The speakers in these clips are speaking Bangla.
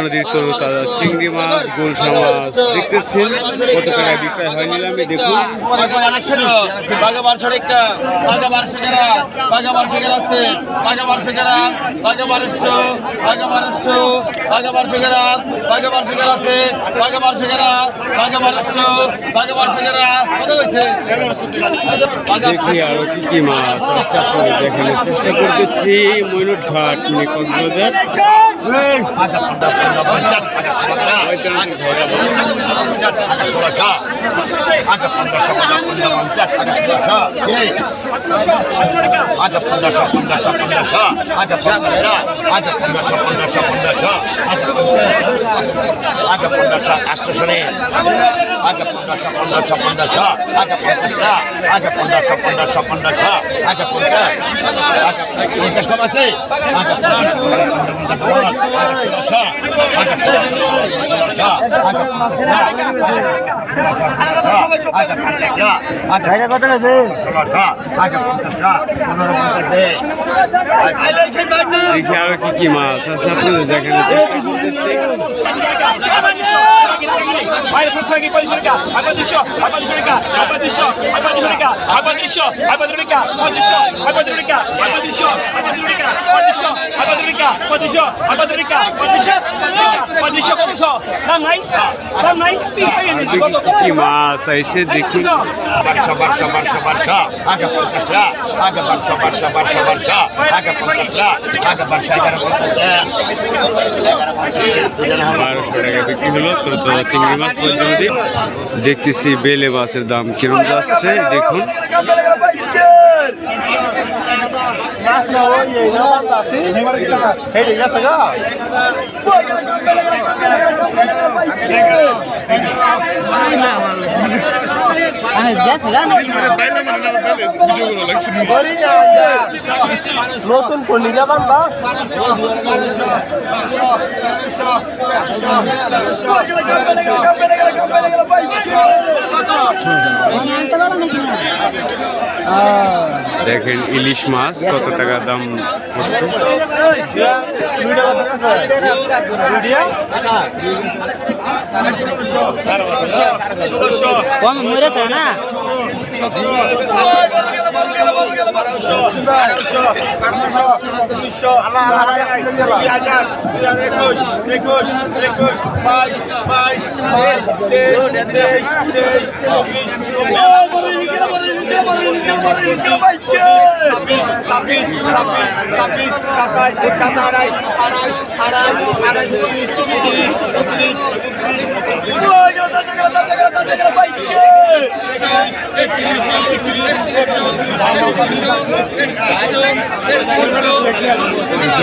নদীর তরুতাজা চিংড়ি মাছ, গুলশা মাছ দেখতেছেন কত টাকায় বিক্রয় হয় নিলামে দেখুন। দেখি আরো কি কি মাছ আছে আপনাদের দেখানোর চেষ্টা করতেছি। ময়ূর ঘাট কক্সবাজার। কি কি মাছ আছে আপনাদের দেখানোর চেষ্টা করতেছি। কি মাছ আইসে দেখি। বিক্রি হলো চিংড়ি মাছ। দেখতেছি বেলে মাছের দাম কিরম যাচ্ছে দেখুন। নতুন পল্লিকা বাংলা দেখেন ইলিশ মাছ কত টাকা দাম পড়ছে। কম মরে তো না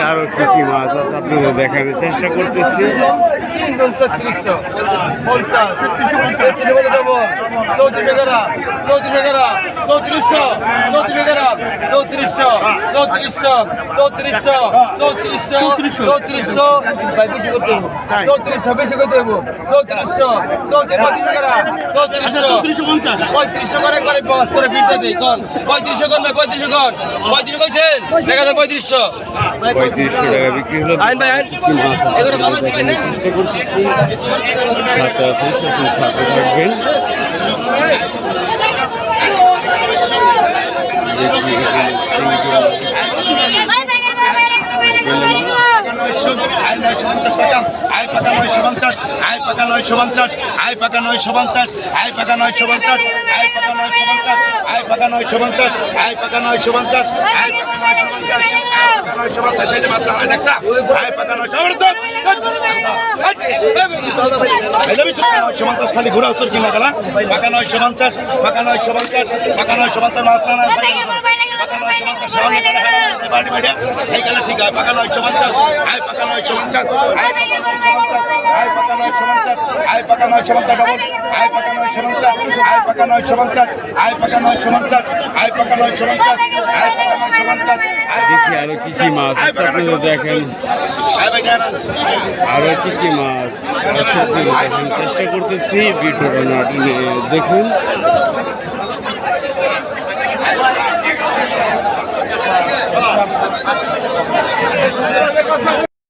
আরো কি কি মাছ আছে আপনাদের দেখানোর চেষ্টা করতেছি। পঁয়ত্রিশশো টাকা বিক্রি হলো। চেষ্টা করতেছি। সাথে আছে সাথে থাকবেন। আই পাকা 950, আই পাকা 950, আই পাকা 950, আই পাকা 950, আই পাকা 950, আই পাকা 950, আই পাকা 950, আই পাকা 950, সেই যে মাত্র হয় দেখছা আই পাকা 950 খালি ঘোরা উত্তর কিনা গেলা পাকা 950, পাকা 950, পাকা 950 মাত্র না পাকা 950 বাড়ি বাড়ি এইখানে ঠিক আছে পাকা 950, আই পাকা 950, আই পাকা 950, আই পাকা 950 ডবল আই পাকা 950, আই পাকা 950, আই পাকা 950, আই পাকা 950, আই পাকা 950। দেখি আরো কি কি মাছ আপনারা দেখেন। আরো কি কি মাছ দেখার চেষ্টা করতেছি। ভিডিওটা নাটিনে দেখুন।